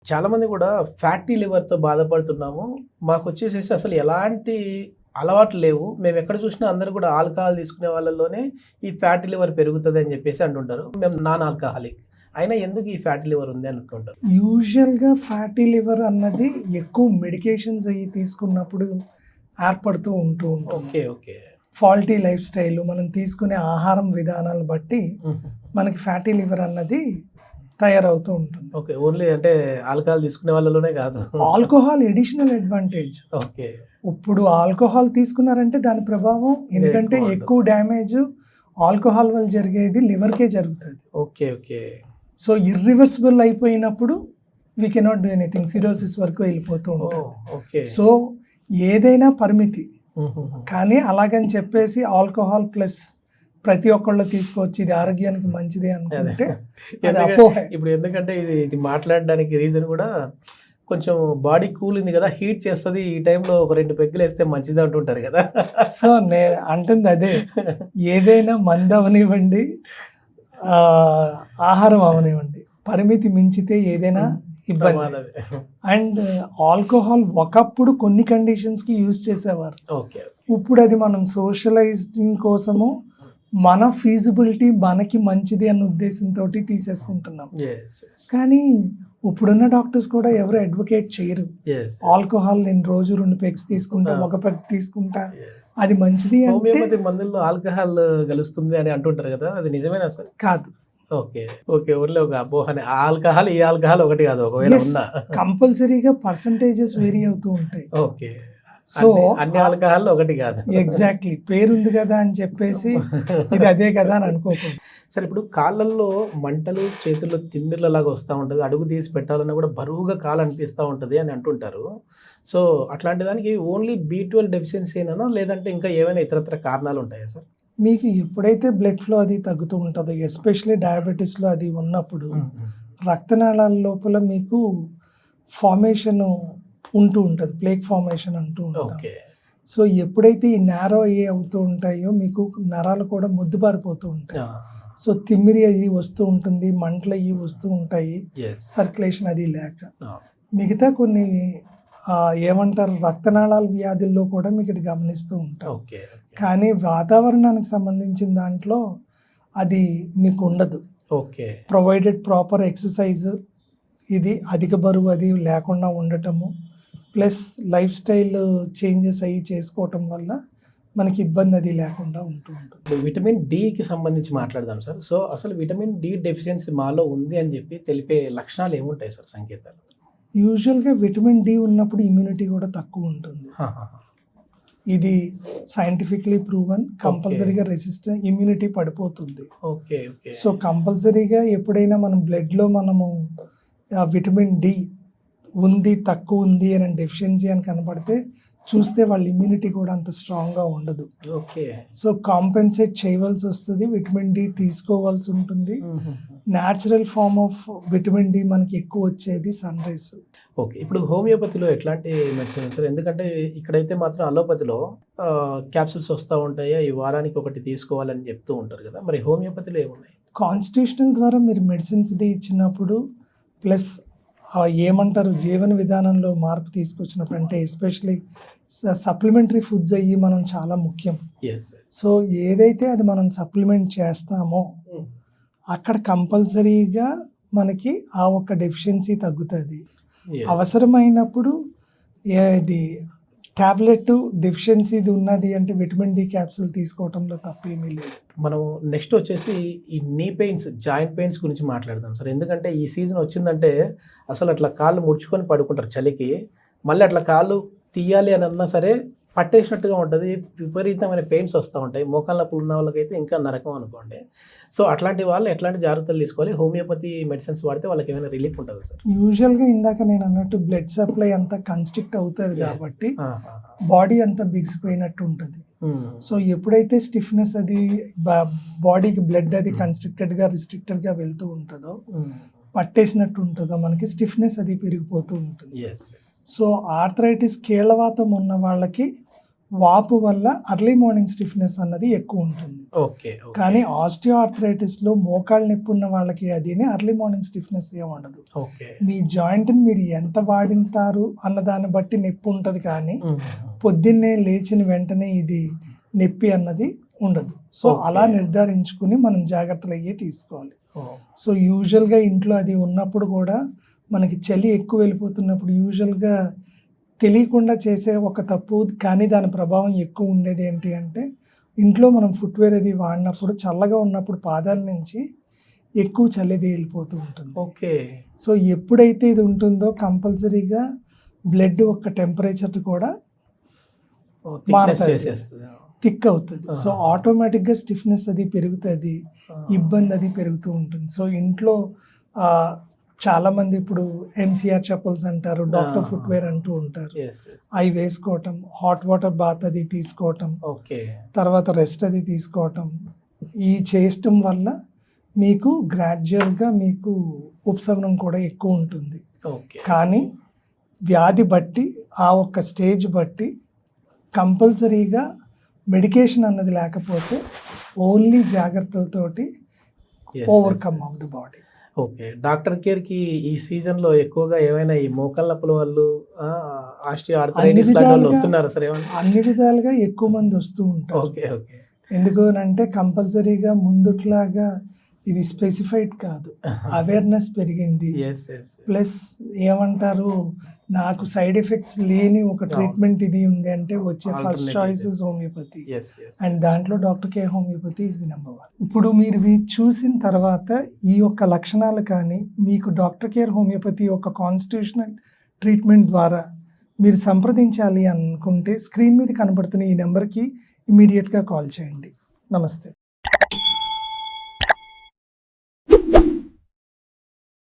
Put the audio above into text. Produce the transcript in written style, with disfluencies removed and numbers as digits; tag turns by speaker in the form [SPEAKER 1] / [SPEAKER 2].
[SPEAKER 1] చాలామంది కూడా ఫ్యాటీ లివర్‌తో బాధపడుతున్నాము. మాకొచ్చేసేసి అసలు ఎలాంటి అలవాట్లు లేవు. మేమెక్కడ చూసినా అందరూ కూడా ఆల్కహాల్ తీసుకునే వాళ్ళలోనే ఈ ఫ్యాటీ లివర్ పెరుగుతదని జెప్పేసి అంటుంటారు. మేము నాన్ ఆల్కహాలిక్. అయినా ఎందుకు ఈ ఫ్యాటీ లివర్ ఉంది అని అంటుంటారు.
[SPEAKER 2] యూజువల్‌గా ఫ్యాటీ లివర్ అన్నది ఎక్కువ మెడికేషన్స్ అయ్యి తీసుకున్నప్పుడు ఏర్పడుతూ ఉంటూ ఉంటుంది.
[SPEAKER 1] Okay. Okay.
[SPEAKER 2] Faulty life style, మనం తీసుకునే ఆహారం విధానాలను బట్టి మనకి ఫ్యాటీ లివర్ అన్నది తయారవుతూ ఉంటుంది.
[SPEAKER 1] ఓకే. ఓన్లీ అంటే ఆల్కహాల్ తీసుకునే వాళ్ళలోనే కాదు.
[SPEAKER 2] Alcohol additional advantage.
[SPEAKER 1] ఓకే.
[SPEAKER 2] ఇప్పుడు ఆల్కహాల్ తీసుకున్నారంటే దాని ప్రభావం, ఎందుకంటే
[SPEAKER 1] ఎక్కువ
[SPEAKER 2] ఎక్కువ డ్యామేజ్ ఆల్కహాల్ వల్ల జరిగేది లివర్కే జరుగుతుంది.
[SPEAKER 1] ఓకే. ఓకే.
[SPEAKER 2] సో ఇర్రివర్సిబుల్ అయిపోయినప్పుడు we cannot do anything, cirrhosis వరకు వెళ్ళిపోతూ ఉంటుంది.
[SPEAKER 1] ఓకే.
[SPEAKER 2] సో ఏదైనా పరిమితి,
[SPEAKER 1] హుహుహు.
[SPEAKER 2] కానీ అలాగని చెప్పేసి ఆల్కహాల్ ప్లస్ ప్రతి ఒక్కళ్ళు తీసుకోవచ్చు ఇది ఆరోగ్యానికి మంచిది అనుకుంటే అది అపోహ.
[SPEAKER 1] ఇప్పుడు ఎందుకంటే ఇది మాట్లాడడానికి రీజన్ కూడా కొంచెం బాడీ కూల్ ఉంది కదా, హీట్ చేస్తుంది. ఈ టైంలో ఒక 2 పెగ్గులు వేస్తే మంచిది అంటుంటారు కదా.
[SPEAKER 2] సో నేను అంటుంది అదే, ఏదైనా మందు అవనివ్వండి, ఆహారం అవనివ్వండి, పరిమితి మించితే ఏదైనా ఇబ్బంది.
[SPEAKER 1] ప్రమాదమే.
[SPEAKER 2] అండ్ ఆల్కహాల్ ఒకప్పుడు కొన్ని కండిషన్స్కి యూజ్ చేసేవారు.
[SPEAKER 1] ఓకే.
[SPEAKER 2] ఇప్పుడు అది మనం సోషలైజింగ్ కోసము మన ఫీజిబిలిటీ మనకి మంచిది అన్న ఉద్దేశంతో తీసేసుకుంటున్నాం.
[SPEAKER 1] Yes, yes.
[SPEAKER 2] కానీ ఇప్పుడున్న డాక్టర్స్ కూడా ఎవరు అడ్వకేట్ చేయరు.
[SPEAKER 1] Yes, yes.
[SPEAKER 2] ఆల్కహాల్ నేను రోజు 2 పెగ్స్ తీసుకుంటా, 1 పెగ్ తీసుకుంటా,
[SPEAKER 1] Yes.
[SPEAKER 2] అది మంచిది అంటే
[SPEAKER 1] హోమియోపతి మందుల్లో ఆల్కహాల్ కలుస్తుంది అని అంటుంటారు కదా, అది నిజమేనా సార్?
[SPEAKER 2] కాదు.
[SPEAKER 1] ఓకే. ఓకే. ఊర్లో ఒక అపోహనే, ఆల్కహాల్ ఈ ఆల్కహాల్ ఒకటి కాదు, ఒకవేళ ఉందా?
[SPEAKER 2] కంపల్సరీగా పర్సంటేజెస్ వేరీ అవుతూ ఉంటాయి.
[SPEAKER 1] ఓకే.
[SPEAKER 2] సో
[SPEAKER 1] అన్ని ఆల్కహాల్ ఒకటి కాదు.
[SPEAKER 2] ఎగ్జాక్ట్లీ, పేరుంది కదా అని చెప్పేసి ఇది అదే కదా అని అనుకోకూడదు.
[SPEAKER 1] సరే, ఇప్పుడు కాళ్ళల్లో మంటలు, చేతుల్లో తిమ్మిర్ల లాగా వస్తూ ఉంటుంది, అడుగు తీసి పెట్టాలన్నా కూడా బరువుగా కాలు అనిపిస్తూ ఉంటుంది అని అంటుంటారు. సో అట్లాంటి దానికి ఓన్లీ B12 డెఫిషియన్సీనా, లేదంటే ఇంకా ఏమైనా ఇతరత్ర కారణాలు ఉంటాయా సార్?
[SPEAKER 2] మీకు ఎప్పుడైతే బ్లడ్ ఫ్లో అది తగ్గుతూ ఉంటుందో, ఎస్పెషల్లీ డయాబెటీస్లో అది ఉన్నప్పుడు రక్తనాళాల లోపల మీకు ఫార్మేషన్ ఉంటూ ఉంటుంది, ప్లేక్ ఫార్మేషన్ అంటూ ఉంటుంది.
[SPEAKER 1] ఓకే.
[SPEAKER 2] సో ఎప్పుడైతే ఈ నేరో అవుతూ ఉంటాయో మీకు నరాలు కూడా మొద్దుబారిపోతూ ఉంటాయి. సో తిమ్మిరి అది వస్తూ ఉంటుంది, మంటలు అవి వస్తూ ఉంటాయి, సర్క్యులేషన్ అది లేక. మిగతా కొన్ని ఏమంటారు రక్తనాళాల వ్యాధుల్లో కూడా మీకు ఇది గమనిస్తూ ఉంటాం.
[SPEAKER 1] ఓకే.
[SPEAKER 2] కానీ వాతావరణానికి సంబంధించిన దాంట్లో అది మీకు ఉండదు.
[SPEAKER 1] ఓకే.
[SPEAKER 2] ప్రొవైడెడ్ ప్రాపర్ ఎక్సర్సైజ్, ఇది అధిక బరువు అది లేకుండా ఉండటము, ప్లస్ లైఫ్ స్టైల్ చేంజెస్ అయ్యి చేసుకోవటం వల్ల మనకి ఇబ్బంది అది లేకుండా ఉంటూ ఉంటుంది.
[SPEAKER 1] ఇప్పుడు విటమిన్ డికి సంబంధించి మాట్లాడదాం సార్. సో అసలు విటమిన్ డి డెఫిషియన్సీ మాలో ఉంది అని చెప్పి తెలిపే లక్షణాలు ఏముంటాయి సార్, సంకేతాలు?
[SPEAKER 2] యూజువల్గా విటమిన్ డి ఉన్నప్పుడు ఇమ్యూనిటీ కూడా తక్కువ ఉంటుంది. ఇది సైంటిఫిక్లీ ప్రూవన్. కంపల్సరీగా రెసిస్టెన్స్ ఇమ్యూనిటీ పడిపోతుంది.
[SPEAKER 1] ఓకే. ఓకే.
[SPEAKER 2] సో కంపల్సరీగా ఎప్పుడైనా మనం బ్లడ్లో మనము విటమిన్ డి ఉంది, తక్కువ ఉంది అని డెఫిషియన్సీ అని కనపడితే చూస్తే వాళ్ళ ఇమ్యూనిటీ కూడా అంత స్ట్రాంగ్గా ఉండదు.
[SPEAKER 1] ఓకే.
[SPEAKER 2] సో కాంపెన్సేట్ చేయవలసి వస్తుంది, విటమిన్ డి తీసుకోవాల్సి ఉంటుంది. Natural form of vitamin D మనకి ఎక్కువ వచ్చేది సన్ రైస్.
[SPEAKER 1] ఓకే. ఇప్పుడు హోమియోపతిలో ఎట్లాంటి మెడిసిన్ సార్? ఎందుకంటే ఇక్కడైతే మాత్రం అలోపతిలో క్యాప్సూల్స్ వస్తూ ఉంటాయి, ఈ వారానికి ఒకటి తీసుకోవాలని చెప్తూ ఉంటారు కదా, మరి హోమియోపతిలో ఏమున్నాయి?
[SPEAKER 2] కాన్స్టిట్యూషనల్ ద్వారా మీరు మెడిసిన్స్ది ఇచ్చినప్పుడు, ప్లస్ ఏమంటారు జీవన విధానంలో మార్పు తీసుకొచ్చినప్పుడు, అంటే ఎస్పెషలీ సప్లిమెంటరీ ఫుడ్స్ అయ్యి మనం చాలా ముఖ్యం. సో ఏదైతే అది మనం సప్లిమెంట్ చేస్తామో అక్కడ కంపల్సరీగా మనకి ఆ ఒక్క డెఫిషియన్సీ తగ్గుతుంది. అవసరమైనప్పుడు ఇది ట్యాబ్లెట్ డెఫిషియన్సీది ఉన్నది అంటే విటమిన్ డి క్యాప్సూల్ తీసుకోవటంలో తప్పేమీ లేదు.
[SPEAKER 1] మనం నెక్స్ట్ వచ్చేసి ఈ నీ పెయిన్స్, జాయింట్ పెయిన్స్ గురించి మాట్లాడదాం సార్. ఎందుకంటే ఈ సీజన్ వచ్చిందంటే అసలు అట్లా కాళ్ళు ముడుచుకొని పడుకుంటారు చలికి, మళ్ళీ అట్లా కాళ్ళు తీయాలి అని అన్నా సరే పట్టేసినట్టుగా ఉంటుంది, విపరీతమైన పెయిన్స్ వస్తూ ఉంటాయి. మోకాళ్ళ నొప్పులు ఉన్న వాళ్ళకైతే ఇంకా నరకం అనుకోండి. సో అట్లాంటి వాళ్ళు ఎట్లాంటి జాగ్రత్తలు తీసుకోవాలి? హోమియోపతి మెడిసిన్స్ వాడితే వాళ్ళకి ఏమైనా రిలీఫ్ ఉంటుంది సార్?
[SPEAKER 2] యూజువల్గా ఇందాక నేను అన్నట్టు బ్లడ్ సప్లై అంతా కన్స్ట్రిక్ట్ అవుతుంది కాబట్టి బాడీ అంతా బిగిసిపోయినట్టు ఉంటుంది. సో ఎప్పుడైతే స్టిఫ్నెస్ అది బాడీకి బ్లడ్ అది కన్స్ట్రిక్టెడ్గా రిస్ట్రిక్టెడ్గా వెళ్తూ ఉంటుందో, పట్టేసినట్టు ఉంటుందో, మనకి స్టిఫ్నెస్ అది పెరిగిపోతూ ఉంటుంది. సో ఆర్థరైటిస్, కీళ్ళవాతం ఉన్న వాళ్ళకి వాపు వల్ల అర్లీ మార్నింగ్ స్టిఫ్నెస్ అన్నది ఎక్కువ ఉంటుంది.
[SPEAKER 1] ఓకే.
[SPEAKER 2] కానీ ఆస్టియోఆర్థరైటిస్లో మోకాళ్ళ నొప్పి ఉన్న వాళ్ళకి అది అర్లీ మార్నింగ్ స్టిఫ్నెస్ ఏమి ఉండదు.
[SPEAKER 1] ఓకే.
[SPEAKER 2] మీ జాయింట్ని మీరు ఎంత వాడింటారు అన్న దాన్ని బట్టి నొప్పి ఉంటుంది, కానీ పొద్దున్నే లేచిన వెంటనే ఇది నొప్పి అన్నది ఉండదు. సో అలా నిర్ధారించుకుని మనం జాగ్రత్తలు అయ్యే తీసుకోవాలి. సో యూజువల్గా ఇంట్లో అది ఉన్నప్పుడు కూడా మనకి చలి ఎక్కువ వెళ్ళిపోతున్నప్పుడు యూజువల్గా తెలియకుండా చేసే ఒక తప్పు, కానీ దాని ప్రభావం ఎక్కువ ఉండేది ఏంటి అంటే, ఇంట్లో మనం ఫుట్వేర్ అది వాడినప్పుడు చల్లగా ఉన్నప్పుడు పాదాల నుంచి ఎక్కువ చలిది వెళ్ళిపోతూ ఉంటుంది.
[SPEAKER 1] ఓకే.
[SPEAKER 2] సో ఎప్పుడైతే ఇది ఉంటుందో కంపల్సరీగా బ్లడ్ యొక్క టెంపరేచర్ కూడా మారుతుంది, థిక్ అవుతుంది. సో ఆటోమేటిక్గా స్టిఫ్నెస్ అది పెరుగుతుంది, ఇబ్బంది అది పెరుగుతూ ఉంటుంది. సో ఇంట్లో చాలామంది ఇప్పుడు ఎంసీఆర్ చెప్పల్స్ అంటారు, డాక్టర్ ఫుట్వేర్ అంటూ ఉంటారు. అవి వేసుకోవటం, హాట్ వాటర్ బాత్ అది తీసుకోవటం, తర్వాత రెస్ట్ అది తీసుకోవటం, ఈ చేయటం వల్ల మీకు గ్రాడ్యువల్గా మీకు ఉపశమనం కూడా ఎక్కువ ఉంటుంది. కానీ వ్యాధి బట్టి ఆ ఒక్క స్టేజ్ బట్టి కంపల్సరీగా మెడికేషన్ అన్నది లేకపోతే ఓన్లీ జాగ్రత్తలతోటి overcome of the body.
[SPEAKER 1] Okay. Doctor కేర్కి ఈ సీజన్లో ఎక్కువగా ఏమైనా ఈ మోకాళ్ళ నొప్పుల వాళ్ళు ఆస్టియోఆర్థరైటిస్ లాంటి వాళ్ళు వస్తున్నారా సార్? ఏమన్నా
[SPEAKER 2] అన్ని విధాలుగా ఎక్కువ మంది వస్తూ ఉంటారు.
[SPEAKER 1] ఓకే. ఓకే.
[SPEAKER 2] ఎందుకు అంటే కంపల్సరీగా ముందుట్లాగా ఇది స్పెసిఫైడ్ కాదు, అవేర్నెస్ పెరిగింది. ప్లస్ ఏమంటారు, నాకు సైడ్ ఎఫెక్ట్స్ లేని ఒక ట్రీట్మెంట్ ఇది ఉంది అంటే వచ్చే first choice is homeopathy. And దాంట్లో doctor care homeopathy is the number 1. ఇప్పుడు మీరు చూసిన తర్వాత ఈ యొక్క లక్షణాలు కానీ మీకు డాక్టర్ కేర్ హోమియోపతి యొక్క కాన్స్టిట్యూషనల్ ట్రీట్మెంట్ ద్వారా మీరు సంప్రదించాలి అనుకుంటే స్క్రీన్ మీద కనబడుతున్న ఈ నెంబర్కి ఇమీడియట్గా కాల్ చేయండి. నమస్తే.